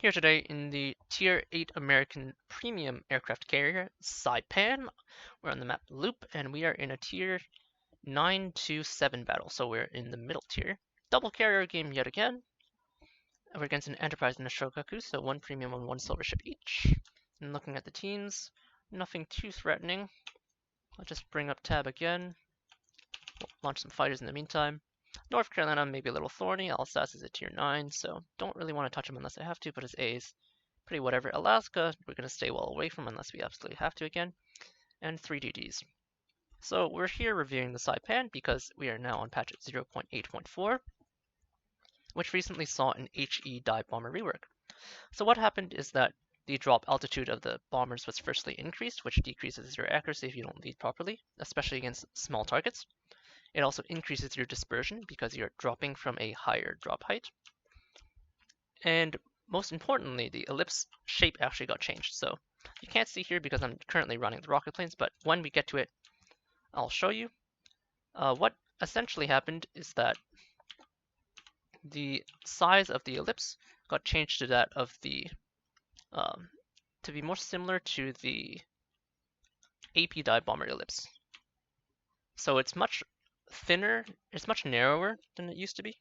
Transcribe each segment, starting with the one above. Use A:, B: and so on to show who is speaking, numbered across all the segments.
A: Here today in the Tier 8 American Premium Aircraft Carrier, Saipan. We're on the map Loop, and we are in a Tier 9 to 7 battle, so we're in the middle tier. Double carrier game yet again. We're against an Enterprise and a Shokaku, so one premium and one silver ship each. And looking at the teams, nothing too threatening. I'll just bring up tab again. We'll launch some fighters in the meantime. North Carolina may be a little thorny. Alsace is a tier 9, so don't really want to touch him unless I have to, but his A is pretty whatever. Alaska, we're going to stay well away from unless we absolutely have to again. And 3 DDs. So we're here reviewing the Saipan because we are now on patch 0.8.4, which recently saw an HE dive bomber rework. So what happened is that the drop altitude of the bombers was firstly increased, which decreases your accuracy if you don't lead properly, especially against small targets. It also increases your dispersion because you're dropping from a higher drop height. And most importantly, the ellipse shape actually got changed. So you can't see here because I'm currently running the rocket planes, but when we get to it, I'll show you. What essentially happened is that the size of the ellipse got changed to that of the, to be more similar to the AP dive bomber ellipse. So it's much thinner, it's much narrower than it used to be.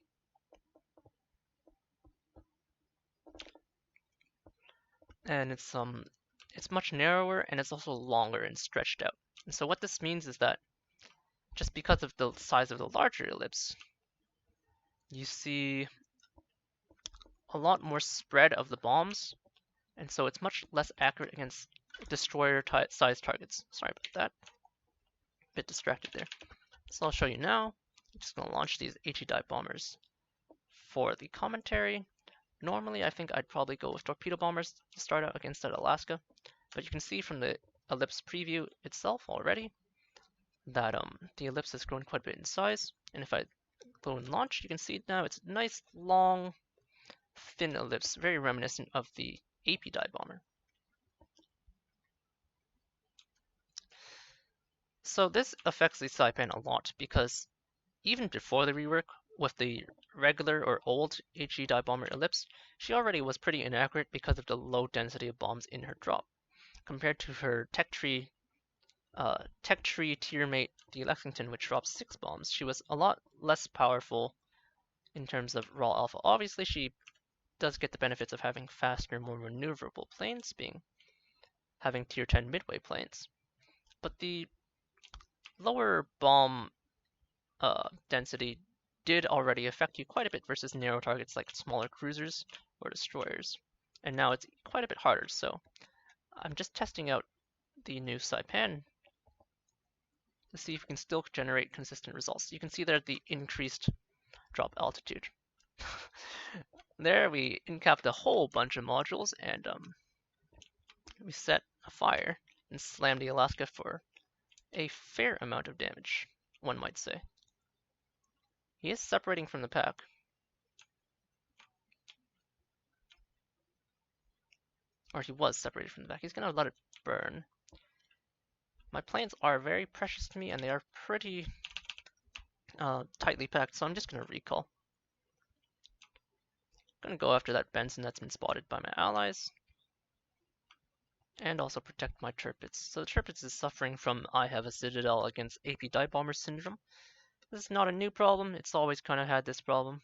A: And it's much narrower and it's also longer and stretched out. And so what this means is that just because of the size of the larger ellipse, you see a lot more spread of the bombs, and so it's much less accurate against destroyer-sized targets. Sorry about that. A bit distracted there. So I'll show you now. I'm just going to launch these HE dive bombers for the commentary. Normally, I think I'd probably go with torpedo bombers to start out against that Alaska, but you can see from the ellipse preview itself already that the ellipse has grown quite a bit in size. And if I go and launch, you can see now it's a nice, long, thin ellipse, very reminiscent of the AP dive bomber. So this affects the Saipan a lot because even before the rework, with the regular or old HE dive bomber ellipse, she already was pretty inaccurate because of the low density of bombs in her drop. Compared to her tech tree tier mate, the Lexington, which drops 6 bombs, she was a lot less powerful in terms of raw alpha. Obviously, she does get the benefits of having faster, more maneuverable planes, having tier 10 midway planes. But the lower bomb density did already affect you quite a bit versus narrow targets like smaller cruisers or destroyers. And now it's quite a bit harder, so I'm just testing out the new Saipan to see if we can still generate consistent results. You can see there the increased drop altitude. There we incapped a whole bunch of modules and we set a fire and slammed the Alaska for a fair amount of damage, one might say. He is separating from the pack. Or he was separated from the pack. He's gonna let it burn. My planes are very precious to me and they are pretty tightly packed, so I'm just gonna recall. I'm gonna go after that Benson that's been spotted by my allies. And also protect my Tirpitz. So the Tirpitz is suffering from I have a Citadel against AP dive bomber syndrome. This is not a new problem, it's always kind of had this problem.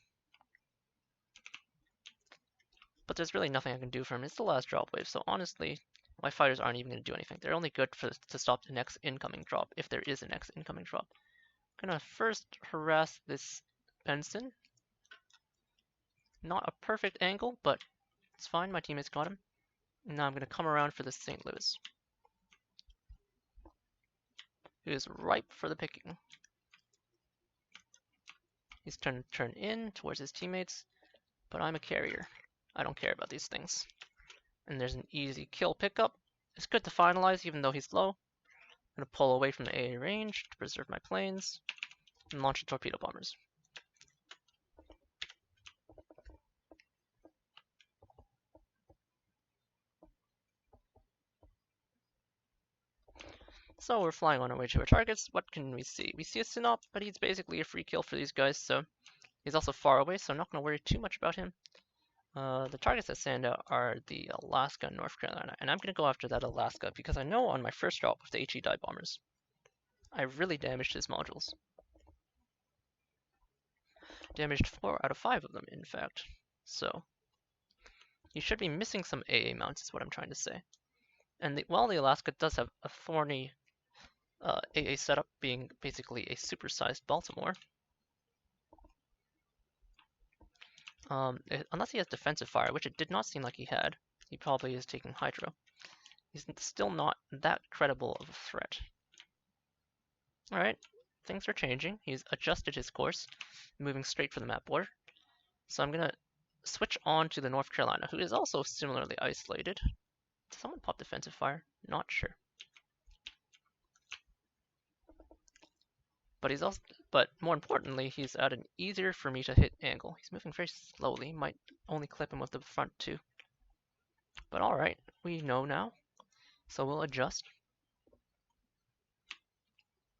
A: But there's really nothing I can do for him. It's the last drop wave, so honestly, my fighters aren't even going to do anything. They're only good to stop the next incoming drop, if there is a next incoming drop. I'm going to first harass this Benson. Not a perfect angle, but it's fine, my teammates got him. And now I'm going to come around for the St. Louis, who is ripe for the picking. He's trying to turn in towards his teammates, but I'm a carrier. I don't care about these things. And there's an easy kill pickup. It's good to finalize even though he's low. I'm going to pull away from the AA range to preserve my planes and launch the torpedo bombers. So we're flying on our way to our targets. What can we see? We see a Synop, but he's basically a free kill for these guys, so he's also far away, so I'm not going to worry too much about him. The targets that stand out are the Alaska and North Carolina, and I'm going to go after that Alaska because I know on my first drop with the HE die bombers, I really damaged his modules. Damaged 4 out of 5 of them, in fact. So, you should be missing some AA mounts is what I'm trying to say. And while the Alaska does have a thorny AA setup, being basically a supersized Baltimore, unless he has defensive fire, which it did not seem like he had, he probably is taking Hydro. He's still not that credible of a threat. Alright, things are changing. He's adjusted his course, moving straight for the map border. So I'm going to switch on to the North Carolina, who is also similarly isolated. Did someone pop defensive fire? Not sure. But more importantly, he's at an easier for me to hit angle. He's moving very slowly, might only clip him with the front two. But alright, we know now. So we'll adjust.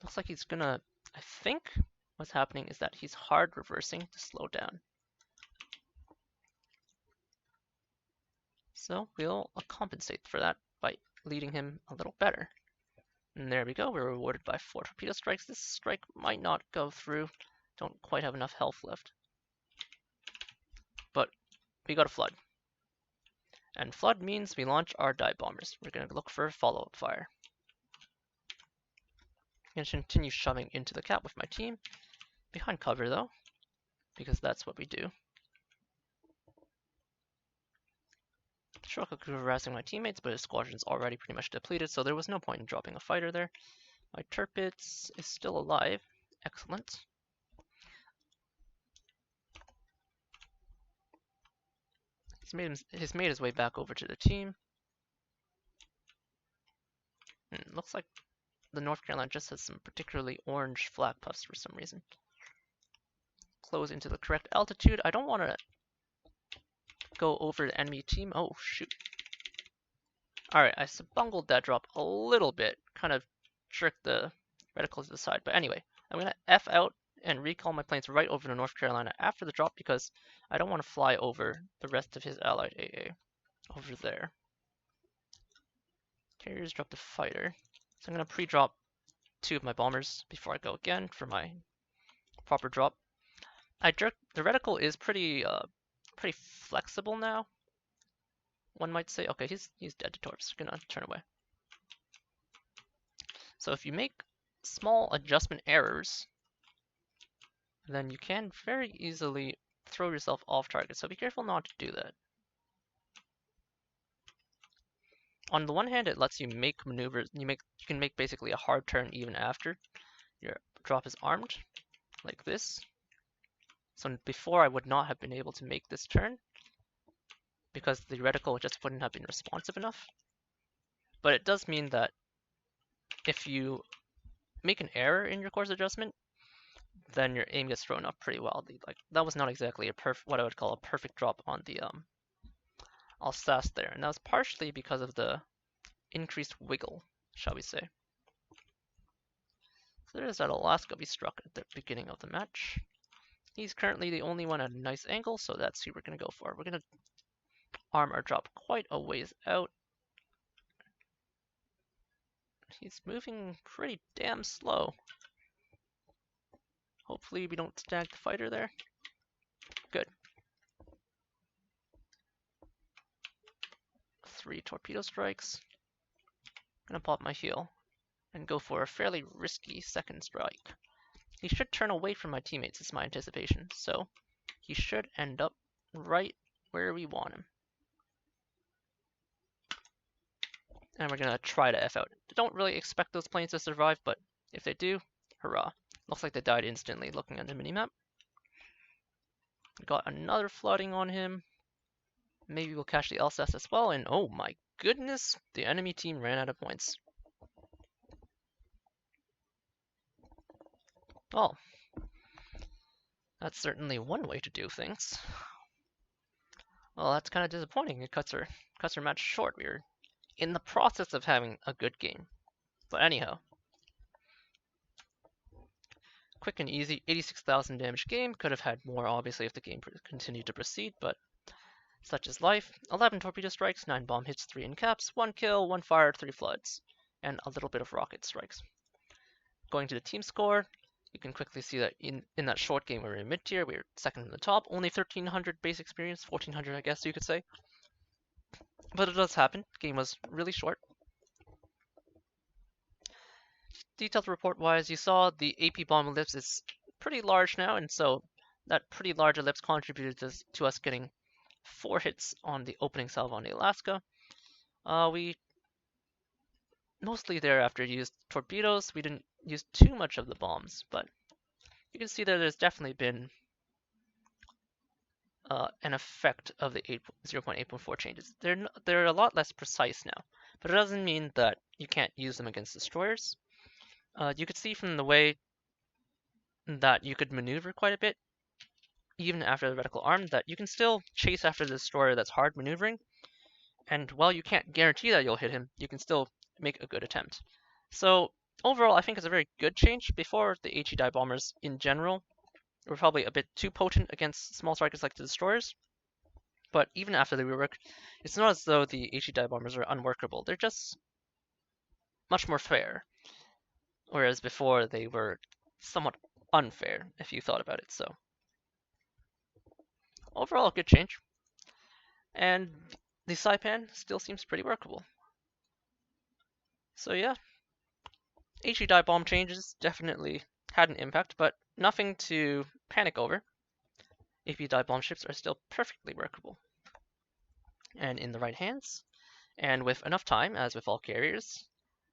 A: Looks like he's gonna, I think what's happening is that he's hard reversing to slow down. So we'll compensate for that by leading him a little better. And there we go, we're rewarded by 4 torpedo strikes. This strike might not go through. Don't quite have enough health left. But we got a flood. And flood means we launch our dive bombers. We're going to look for follow-up fire. I'm going to continue shoving into the cap with my team. Behind cover though, because that's what we do. Struggle harassing my teammates, but his squadron's already pretty much depleted, so there was no point in dropping a fighter there. My Tirpitz is still alive. Excellent. He's made his way back over to the team. Looks like the North Carolina just has some particularly orange flak puffs for some reason. Close into the correct altitude. I don't want to go over the enemy team. Oh, shoot. Alright, I bungled that drop a little bit. Kind of jerked the reticle to the side. But anyway, I'm going to F out and recall my planes right over to North Carolina after the drop because I don't want to fly over the rest of his allied AA over there. Carriers dropped a fighter. So I'm going to pre-drop 2 of my bombers before I go again for my proper drop. The reticle is pretty flexible now. One might say, okay, he's dead to torps. Gonna turn away. So if you make small adjustment errors, then you can very easily throw yourself off target. So be careful not to do that. On the one hand, it lets you make maneuvers. You can make basically a hard turn even after your drop is armed, like this. So before I would not have been able to make this turn because the reticle just wouldn't have been responsive enough. But it does mean that if you make an error in your course adjustment, then your aim gets thrown up pretty wildly. Like that was not exactly what I would call a perfect drop on the Alsace there, and that was partially because of the increased wiggle, shall we say. So there's that Alaska we struck at the beginning of the match. He's currently the only one at a nice angle, so that's who we're going to go for. We're going to arm our drop quite a ways out. He's moving pretty damn slow. Hopefully we don't stag the fighter there. Good. 3 torpedo strikes. Gonna pop my heel and go for a fairly risky second strike. He should turn away from my teammates, is my anticipation. So he should end up right where we want him. And we're gonna try to F out. Don't really expect those planes to survive, but if they do, hurrah. Looks like they died instantly looking at the minimap. Got another flooding on him. Maybe we'll catch the Alsace as well, and oh my goodness, the enemy team ran out of points. Well, that's certainly one way to do things. Well, that's kind of disappointing. It cuts our match short. We were in the process of having a good game. But anyhow, quick and easy, 86,000 damage game. Could have had more, obviously, if the game continued to proceed, but such as life, 11 torpedo strikes, 9 bomb hits, 3 in caps, 1 kill, 1 fire, 3 floods, and a little bit of rocket strikes. Going to the team score, you can quickly see that in that short game we were in mid-tier, we were second from the top, only 1300 base experience, 1400 I guess you could say. But it does happen, game was really short. Detailed report-wise, you saw the AP bomb ellipse is pretty large now, and so that pretty large ellipse contributed to us getting 4 hits on the opening salvo on the Alaska. We mostly thereafter used torpedoes. We didn't use too much of the bombs, but you can see that there's definitely been an effect of the 0.8.4 changes. They're a lot less precise now, but it doesn't mean that you can't use them against destroyers. You could see from the way that you could maneuver quite a bit, even after the reticle arm, that you can still chase after the destroyer that's hard maneuvering, and while you can't guarantee that you'll hit him, you can still make a good attempt. So overall, I think it's a very good change. Before, the HE dive bombers in general were probably a bit too potent against small targets like the destroyers, but even after the rework, it's not as though the HE dive bombers are unworkable. They're just much more fair, whereas before they were somewhat unfair if you thought about it. So overall, good change, and the Saipan still seems pretty workable. So yeah, HE dive bomb changes definitely had an impact, but nothing to panic over. AP dive bomb ships are still perfectly workable, and in the right hands, and with enough time, as with all carriers,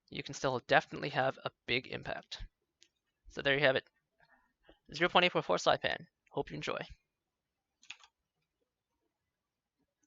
A: you can still definitely have a big impact. So there you have it, 0.844 Saipan. Hope you enjoy.